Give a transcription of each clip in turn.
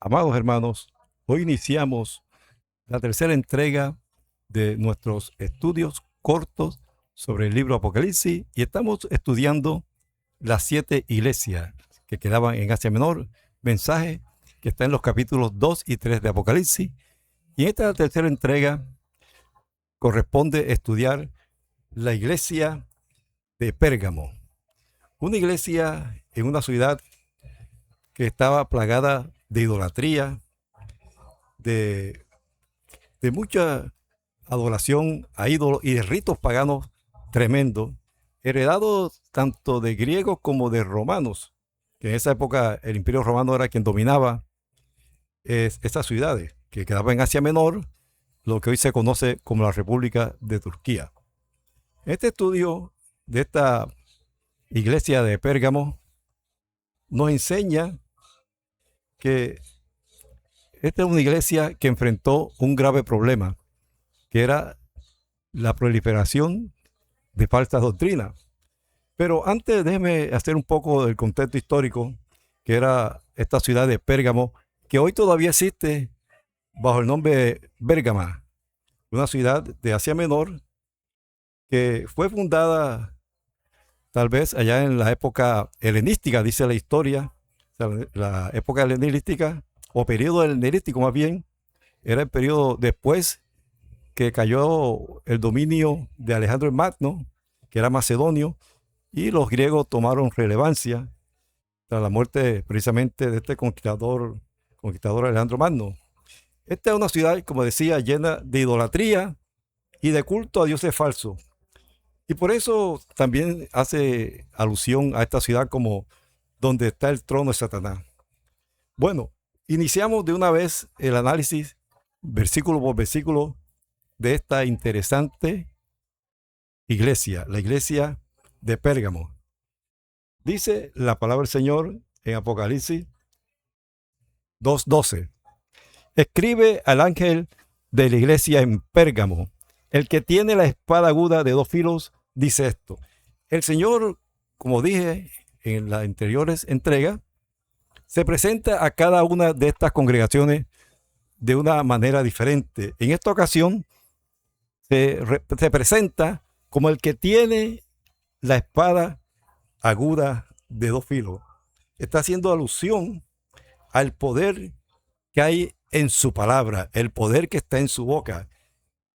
Amados hermanos, hoy iniciamos la tercera entrega de nuestros estudios cortos sobre el libro Apocalipsis y estamos estudiando las 7 iglesias que quedaban en Asia Menor, mensaje que está en los capítulos 2 y 3 de Apocalipsis. Y en esta tercera entrega corresponde estudiar la iglesia de Pérgamo, una iglesia en una ciudad que estaba plagada de idolatría, de, de mucha adoración a ídolos y de ritos paganos tremendos, heredados tanto de griegos como de romanos, que en esa época el Imperio Romano era quien dominaba estas ciudades, que quedaban en Asia Menor, lo que hoy se conoce como la República de Turquía. Este estudio de esta iglesia de Pérgamo nos enseña que esta es una iglesia que enfrentó un grave problema, que era la proliferación de falsas doctrinas. Pero antes déjeme hacer un poco del contexto histórico, que era esta ciudad de Pérgamo, que hoy todavía existe bajo el nombre de Bérgama, una ciudad de Asia Menor que fue fundada tal vez allá en la época helenística, dice la historia. O sea, la época helenística, o periodo helenístico más bien, era el periodo después que cayó el dominio de Alejandro el Magno, que era macedonio, y los griegos tomaron relevancia tras la muerte precisamente de este conquistador Alejandro Magno. Esta es una ciudad, como decía, llena de idolatría y de culto a dioses falsos. Y por eso también hace alusión a esta ciudad como donde está el trono de Satanás. Bueno, iniciamos de una vez el análisis, versículo por versículo, de esta interesante iglesia, la iglesia de Pérgamo. Dice la palabra del Señor en Apocalipsis 2:12. Escribe al ángel de la iglesia en Pérgamo, el que tiene la espada aguda de 2 filos, dice esto. El Señor, como dije en las anteriores entregas, se presenta a cada una de estas congregaciones de una manera diferente. En esta ocasión se presenta como el que tiene la espada aguda de 2 filos. Está haciendo alusión al poder que hay en su palabra, el poder que está en su boca.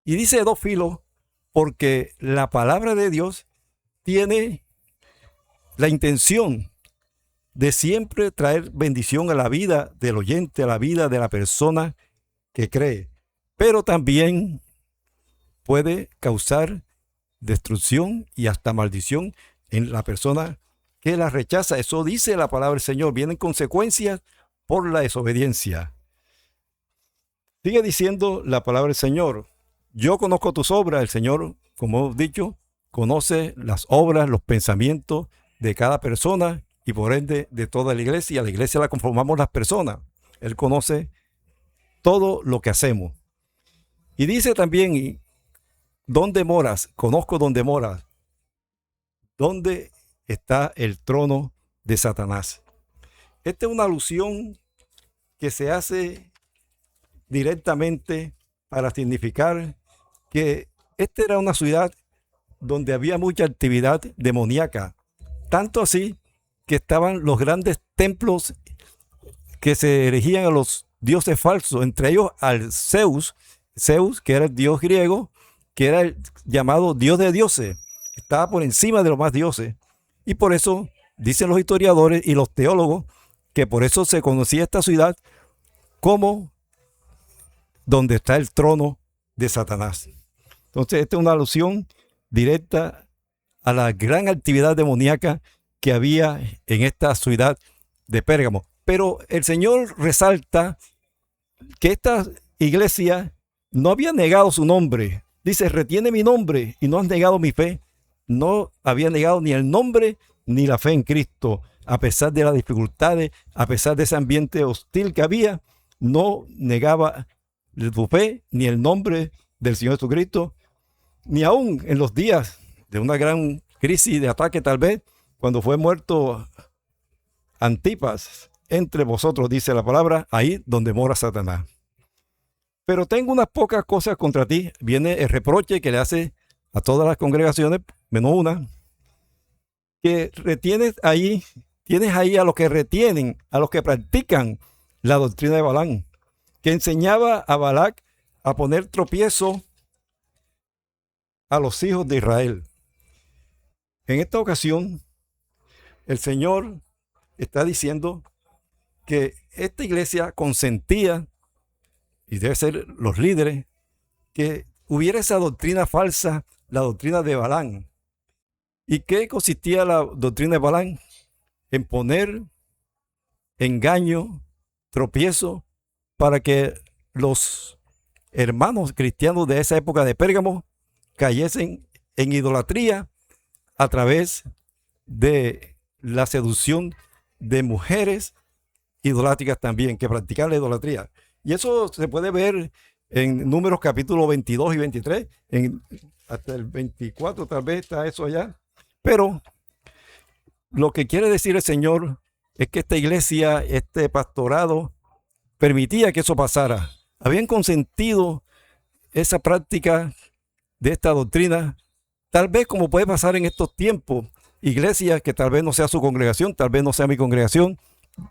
Y dice 2 filos porque la palabra de Dios tiene la intención de siempre traer bendición a la vida del oyente, a la vida de la persona que cree, pero también puede causar destrucción y hasta maldición en la persona que la rechaza. Eso dice la palabra del Señor. Vienen consecuencias por la desobediencia. Sigue diciendo la palabra del Señor. Yo conozco tus obras. El Señor, como hemos dicho, conoce las obras, los pensamientos de cada persona y por ende de toda la iglesia. La iglesia la conformamos las personas. Él conoce todo lo que hacemos. Y dice también, ¿dónde moras? Conozco dónde moras. ¿Dónde está el trono de Satanás? Esta es una alusión que se hace directamente para significar que esta era una ciudad donde había mucha actividad demoníaca. Tanto así que estaban los grandes templos que se erigían a los dioses falsos, entre ellos al Zeus, que era el dios griego, que era el llamado dios de dioses, estaba por encima de los más dioses. Y por eso dicen los historiadores y los teólogos que por eso se conocía esta ciudad como donde está el trono de Satanás. Entonces, esta es una alusión directa a la gran actividad demoníaca que había en esta ciudad de Pérgamo. Pero el Señor resalta que esta iglesia no había negado su nombre. Dice, retiene mi nombre y no has negado mi fe. No había negado ni el nombre ni la fe en Cristo. A pesar de las dificultades, a pesar de ese ambiente hostil que había, no negaba su fe ni el nombre del Señor Jesucristo, ni aún en los días de una gran crisis de ataque tal vez, cuando fue muerto Antipas, entre vosotros, dice la palabra, ahí donde mora Satanás. Pero tengo unas pocas cosas contra ti. Viene el reproche que le hace a todas las congregaciones, menos una, que tienes ahí a los que retienen, a los que practican la doctrina de Balaam, que enseñaba a Balac a poner tropiezo a los hijos de Israel. En esta ocasión, el Señor está diciendo que esta iglesia consentía, y debe ser los líderes, que hubiera esa doctrina falsa, la doctrina de Balaam. ¿Y qué consistía la doctrina de Balaam? En poner engaño, tropiezo, para que los hermanos cristianos de esa época de Pérgamo cayesen en idolatría a través de la seducción de mujeres idolátricas también, que practicaban la idolatría. Y eso se puede ver en Números capítulo 22 y 23, hasta el 24 tal vez está eso allá. Pero lo que quiere decir el Señor es que esta iglesia, este pastorado, permitía que eso pasara. Habían consentido esa práctica de esta doctrina, tal vez como puede pasar en estos tiempos, iglesias que tal vez no sea su congregación, tal vez no sea mi congregación,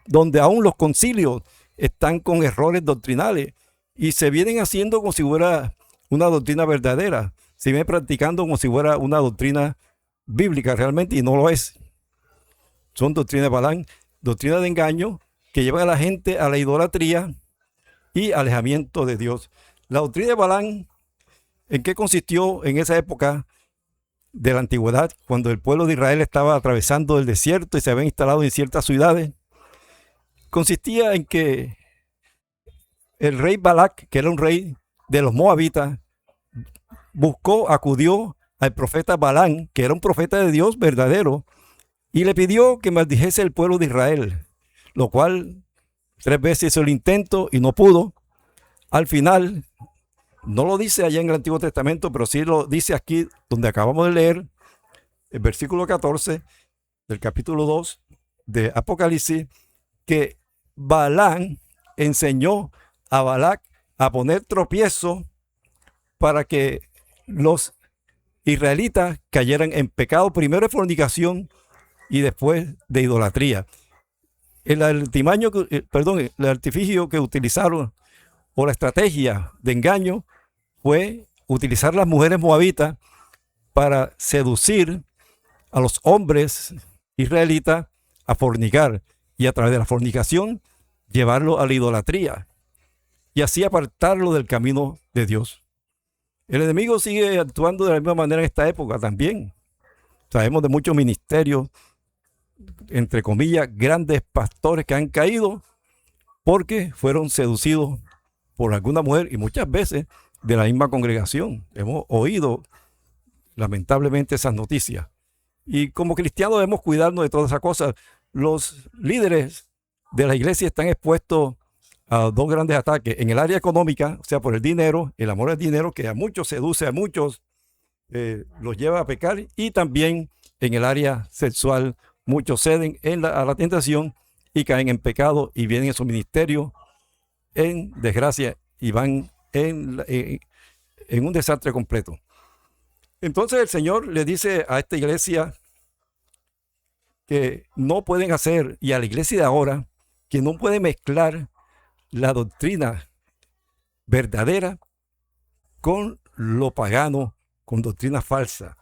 donde aún los concilios están con errores doctrinales y se vienen haciendo como si fuera una doctrina verdadera, se viene practicando como si fuera una doctrina bíblica realmente, y no lo es. Son doctrinas de Balaam, doctrina de engaño que llevan a la gente a la idolatría y alejamiento de Dios. La doctrina de Balaam, ¿en qué consistió en esa época de la antigüedad, cuando el pueblo de Israel estaba atravesando el desierto y se habían instalado en ciertas ciudades? Consistía en que el rey Balac, que era un rey de los moabitas, acudió al profeta Balaam, que era un profeta de Dios verdadero, y le pidió que maldijese el pueblo de Israel, lo cual 3 veces hizo el intento y no pudo. Al final, no lo dice allá en el Antiguo Testamento, pero sí lo dice aquí donde acabamos de leer, el versículo 14 del capítulo 2 de Apocalipsis, que Balaam enseñó a Balac a poner tropiezo para que los israelitas cayeran en pecado, primero de fornicación y después de idolatría. El artificio que utilizaron, o la estrategia de engaño, fue utilizar las mujeres moabitas para seducir a los hombres israelitas a fornicar, y a través de la fornicación llevarlo a la idolatría y así apartarlo del camino de Dios. El enemigo sigue actuando de la misma manera en esta época también. Sabemos de muchos ministerios, entre comillas, grandes pastores que han caído porque fueron seducidos por alguna mujer, y muchas veces de la misma congregación. Hemos oído lamentablemente esas noticias. Y como cristianos debemos cuidarnos de todas esas cosas. Los líderes de la iglesia están expuestos a 2 grandes ataques. En el área económica, o sea, por el dinero, el amor al dinero, que a muchos seduce, a muchos los lleva a pecar. Y también en el área sexual, muchos ceden a la tentación y caen en pecado y vienen en su ministerio en desgracia y van en un desastre completo. Entonces el Señor le dice a esta iglesia que no pueden hacer, y a la iglesia de ahora, que no puede mezclar la doctrina verdadera con lo pagano, con doctrina falsa.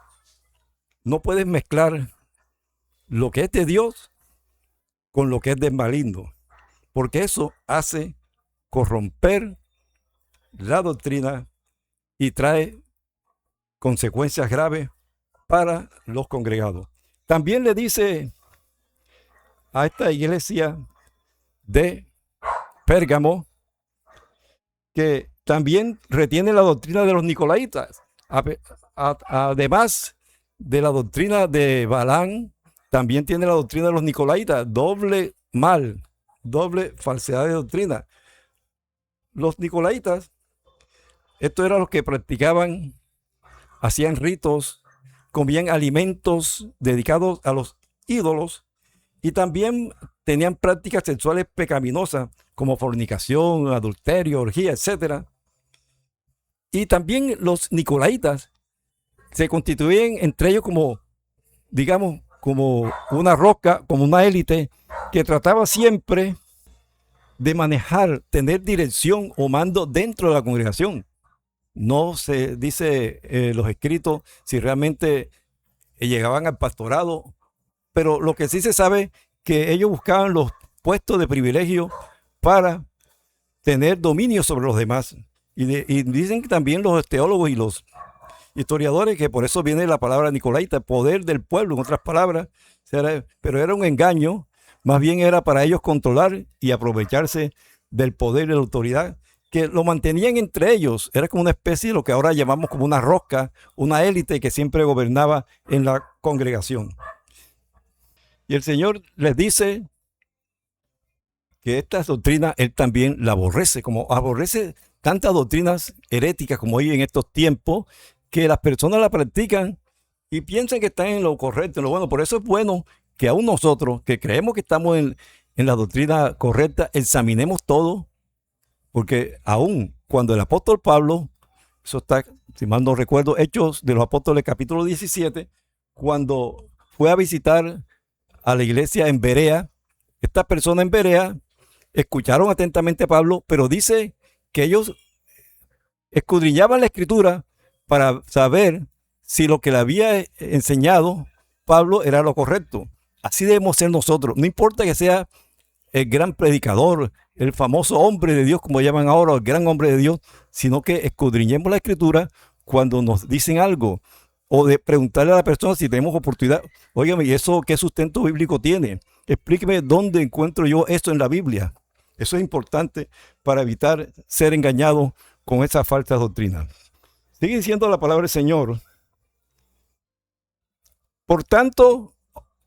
No puedes mezclar lo que es de Dios con lo que es del maligno, porque eso hace corromper la doctrina y trae consecuencias graves para los congregados. También le dice a esta iglesia de Pérgamo que también retiene la doctrina de los nicolaitas. Además de la doctrina de Balaam, también tiene la doctrina de los nicolaitas, doble mal, doble falsedad de doctrina. Los nicolaitas, estos eran los que practicaban, hacían ritos, comían alimentos dedicados a los ídolos, y también tenían prácticas sexuales pecaminosas como fornicación, adulterio, orgía, etc. Y también los nicolaitas se constituían entre ellos como, digamos, como una rosca, como una élite que trataba siempre de manejar, tener dirección o mando dentro de la congregación. No se dice los escritos si realmente llegaban al pastorado, pero lo que sí se sabe que ellos buscaban los puestos de privilegio para tener dominio sobre los demás. Y dicen también los teólogos y los historiadores que por eso viene la palabra nicolaita, poder del pueblo, en otras palabras, pero era un engaño, más bien era para ellos controlar y aprovecharse del poder y de la autoridad, que lo mantenían entre ellos, era como una especie de lo que ahora llamamos como una rosca, una élite que siempre gobernaba en la congregación. Y el Señor les dice que estas doctrinas Él también la aborrece, como aborrece tantas doctrinas heréticas como hay en estos tiempos, que las personas la practican y piensan que están en lo correcto, en lo bueno. Por eso es bueno que aún nosotros, que creemos que estamos en la doctrina correcta, examinemos todo, porque aún cuando el apóstol Pablo, eso está, si mal no recuerdo, Hechos de los Apóstoles capítulo 17, cuando fue a visitar a la iglesia en Berea, estas personas en Berea escucharon atentamente a Pablo, pero dice que ellos escudriñaban la escritura para saber si lo que le había enseñado Pablo era lo correcto. Así debemos ser nosotros. No importa que sea el gran predicador, el famoso hombre de Dios, como llaman ahora, el gran hombre de Dios, sino que escudriñemos la escritura cuando nos dicen algo, o de preguntarle a la persona si tenemos oportunidad. Óigame, ¿y eso qué sustento bíblico tiene? Explíqueme dónde encuentro yo esto en la Biblia. Eso es importante para evitar ser engañado con esas falsas doctrinas. Sigue diciendo la palabra del Señor. Por tanto,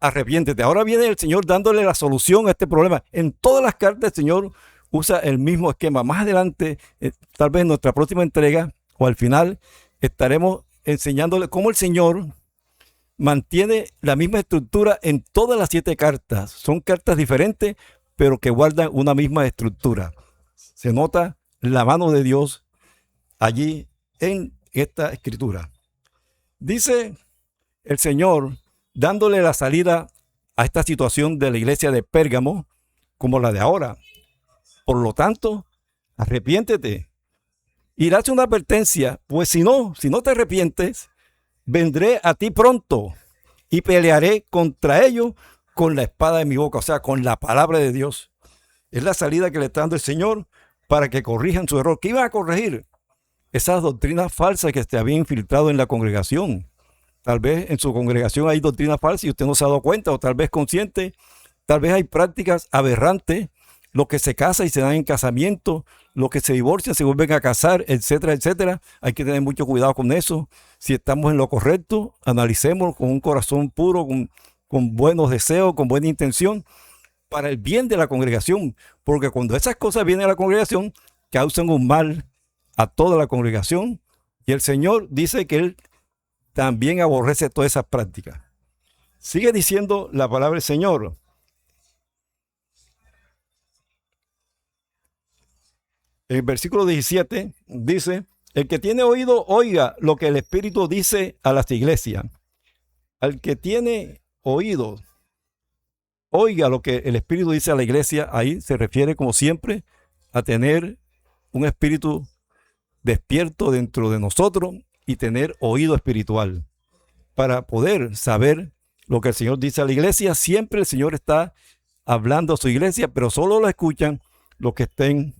arrepiéntete. Ahora viene el Señor dándole la solución a este problema. En todas las cartas el Señor usa el mismo esquema. Más adelante, tal vez en nuestra próxima entrega o al final, estaremos enseñándole cómo el Señor mantiene la misma estructura en todas las 7 cartas. Son cartas diferentes, pero que guardan una misma estructura. Se nota la mano de Dios allí en esta escritura. Dice el Señor, dándole la salida a esta situación de la iglesia de Pérgamo, como la de ahora. Por lo tanto, arrepiéntete. Y le hace una advertencia, pues si no te arrepientes, vendré a ti pronto y pelearé contra ellos con la espada de mi boca, o sea, con la palabra de Dios. Es la salida que le está dando el Señor para que corrijan su error. ¿Qué iban a corregir? Esas doctrinas falsas que se habían infiltrado en la congregación. Tal vez en su congregación hay doctrinas falsas y usted no se ha dado cuenta, o tal vez consciente. Tal vez hay prácticas aberrantes, los que se casan y se dan en casamiento, los que se divorcian se vuelven a casar, etcétera, etcétera. Hay que tener mucho cuidado con eso. Si estamos en lo correcto, analicemos con un corazón puro, con buenos deseos, con buena intención, para el bien de la congregación. Porque cuando esas cosas vienen a la congregación, causan un mal a toda la congregación. Y el Señor dice que Él también aborrece todas esas prácticas. Sigue diciendo la palabra del Señor. En el versículo 17 dice, el que tiene oído, oiga lo que el Espíritu dice a las iglesias. Al que tiene oído, oiga lo que el Espíritu dice a la iglesia. Ahí se refiere, como siempre, a tener un espíritu despierto dentro de nosotros y tener oído espiritual para poder saber lo que el Señor dice a la iglesia. Siempre el Señor está hablando a su iglesia, pero solo lo escuchan los que estén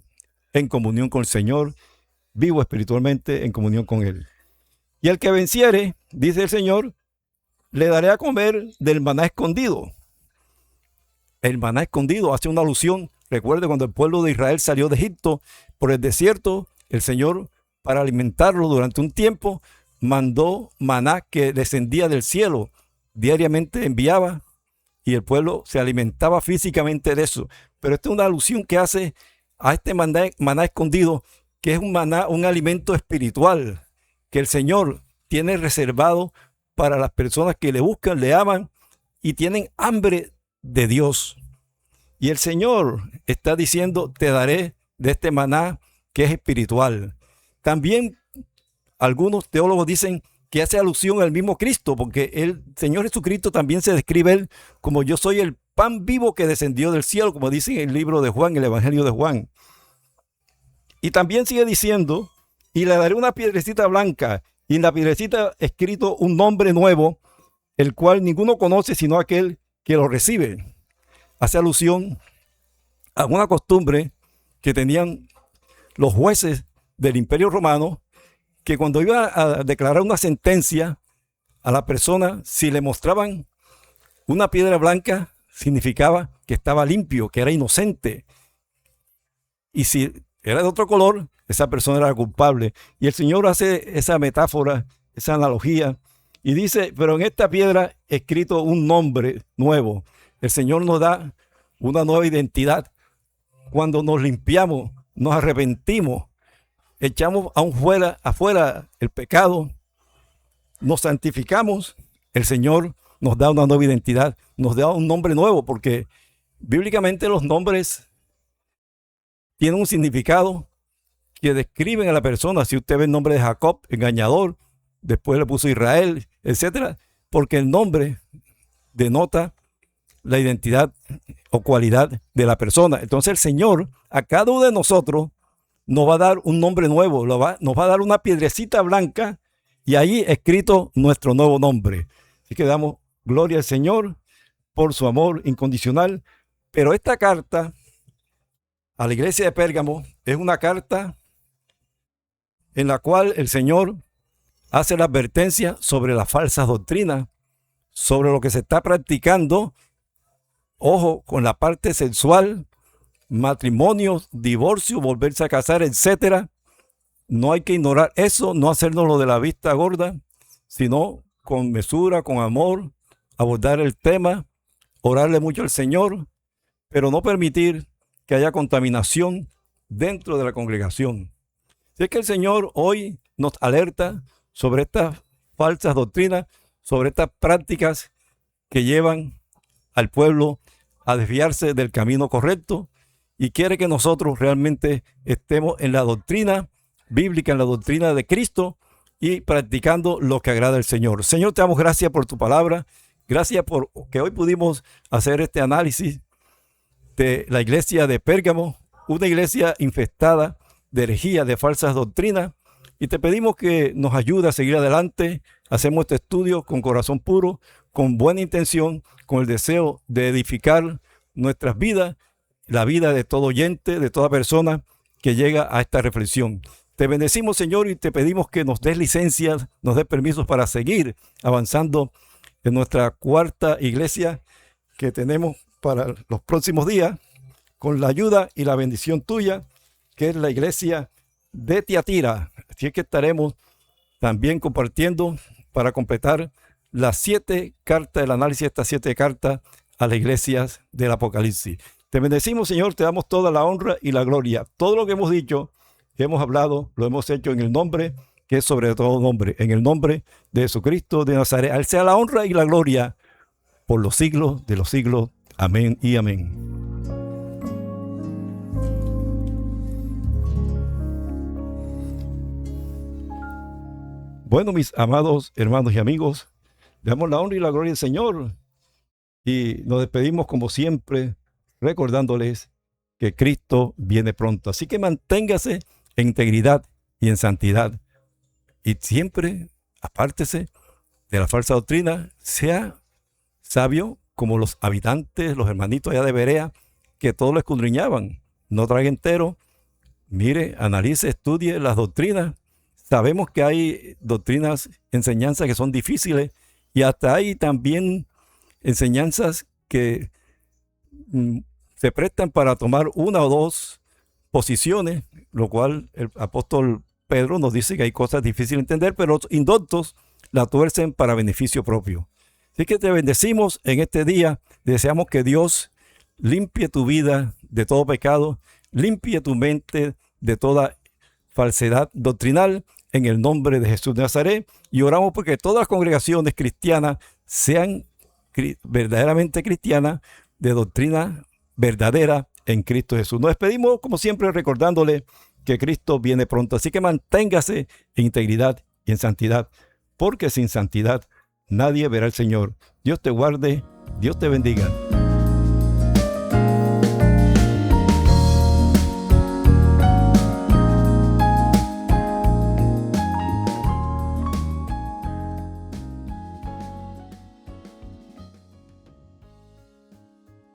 en comunión con el Señor, vivo espiritualmente en comunión con Él. Y el que venciere, dice el Señor, le daré a comer del maná escondido. El maná escondido hace una alusión. Recuerde cuando el pueblo de Israel salió de Egipto por el desierto, el Señor, para alimentarlo durante un tiempo, mandó maná que descendía del cielo. Diariamente enviaba y el pueblo se alimentaba físicamente de eso. Pero esta es una alusión que hace a este maná escondido, que es un maná, un alimento espiritual que el Señor tiene reservado para las personas que le buscan, le aman y tienen hambre de Dios. Y el Señor está diciendo, te daré de este maná que es espiritual. También algunos teólogos dicen que hace alusión al mismo Cristo, porque el Señor Jesucristo también se describe él como yo soy el pan vivo que descendió del cielo, como dice en el libro de Juan, el Evangelio de Juan. Y también sigue diciendo, y le daré una piedrecita blanca, y en la piedrecita escrito un nombre nuevo, el cual ninguno conoce sino aquel que lo recibe. Hace alusión a una costumbre que tenían los jueces del Imperio Romano, que cuando iba a declarar una sentencia a la persona, si le mostraban una piedra blanca, significaba que estaba limpio, que era inocente. Y si era de otro color, esa persona era culpable. Y el Señor hace esa metáfora, esa analogía, y dice, pero en esta piedra escrito un nombre nuevo. El Señor nos da una nueva identidad. Cuando nos limpiamos, nos arrepentimos, echamos afuera el pecado, nos santificamos, el Señor nos da una nueva identidad, nos da un nombre nuevo, porque bíblicamente los nombres tienen un significado que describen a la persona. Si usted ve el nombre de Jacob, engañador, después le puso Israel, etcétera, porque el nombre denota la identidad o cualidad de la persona. Entonces el Señor a cada uno de nosotros nos va a dar un nombre nuevo, nos va a dar una piedrecita blanca y ahí escrito nuestro nuevo nombre. Así que damos gloria al Señor por su amor incondicional. Pero esta carta a la iglesia de Pérgamo es una carta en la cual el Señor hace la advertencia sobre las falsas doctrinas, sobre lo que se está practicando. Ojo con la parte sexual, matrimonios, divorcio, volverse a casar, etcétera. No hay que ignorar eso, no hacernos lo de la vista gorda, sino con mesura, con amor, abordar el tema, orarle mucho al Señor, pero no permitir que haya contaminación dentro de la congregación. Así que el Señor hoy nos alerta sobre estas falsas doctrinas, sobre estas prácticas que llevan al pueblo a desviarse del camino correcto, y quiere que nosotros realmente estemos en la doctrina bíblica, en la doctrina de Cristo, y practicando lo que agrada al Señor. Señor, te damos gracias por tu palabra, gracias por que hoy pudimos hacer este análisis de la iglesia de Pérgamo, una iglesia infestada de herejía, de falsas doctrinas, y te pedimos que nos ayude a seguir adelante. Hacemos este estudio con corazón puro, con buena intención, con el deseo de edificar nuestras vidas, la vida de todo oyente, de toda persona que llega a esta reflexión. Te bendecimos, Señor, y te pedimos que nos des licencias, nos des permisos para seguir avanzando en nuestra cuarta iglesia que tenemos para los próximos días, con la ayuda y la bendición tuya, que es la iglesia de Tiatira. Así es que estaremos también compartiendo para completar las 7 cartas, el análisis de estas 7 cartas a las iglesias del Apocalipsis. Te bendecimos, Señor, te damos toda la honra y la gloria. Todo lo que hemos dicho, que hemos hablado, lo hemos hecho en el nombre que es sobre todo nombre, en el nombre de Jesucristo de Nazaret. A Él sea la honra y la gloria por los siglos de los siglos. Amén y amén. Bueno, mis amados hermanos y amigos, le damos la honra y la gloria al Señor y nos despedimos como siempre recordándoles que Cristo viene pronto. Así que manténgase en integridad y en santidad y siempre apártese de la falsa doctrina. Sea sabio como los habitantes, los hermanitos allá de Berea, que todos lo escudriñaban. No trague entero, mire, analice, estudie las doctrinas. Sabemos que hay doctrinas, enseñanzas que son difíciles, y hasta hay también enseñanzas que se prestan para tomar una o dos posiciones, lo cual el apóstol Pedro nos dice que hay cosas difíciles de entender, pero los indoctos la tuercen para beneficio propio. Así que te bendecimos en este día. Deseamos que Dios limpie tu vida de todo pecado, limpie tu mente de toda falsedad doctrinal, en el nombre de Jesús de Nazaret, y oramos porque todas las congregaciones cristianas sean verdaderamente cristianas, de doctrina verdadera en Cristo Jesús. Nos despedimos, como siempre, recordándole que Cristo viene pronto. Así que manténgase en integridad y en santidad, porque sin santidad nadie verá al Señor. Dios te guarde, Dios te bendiga.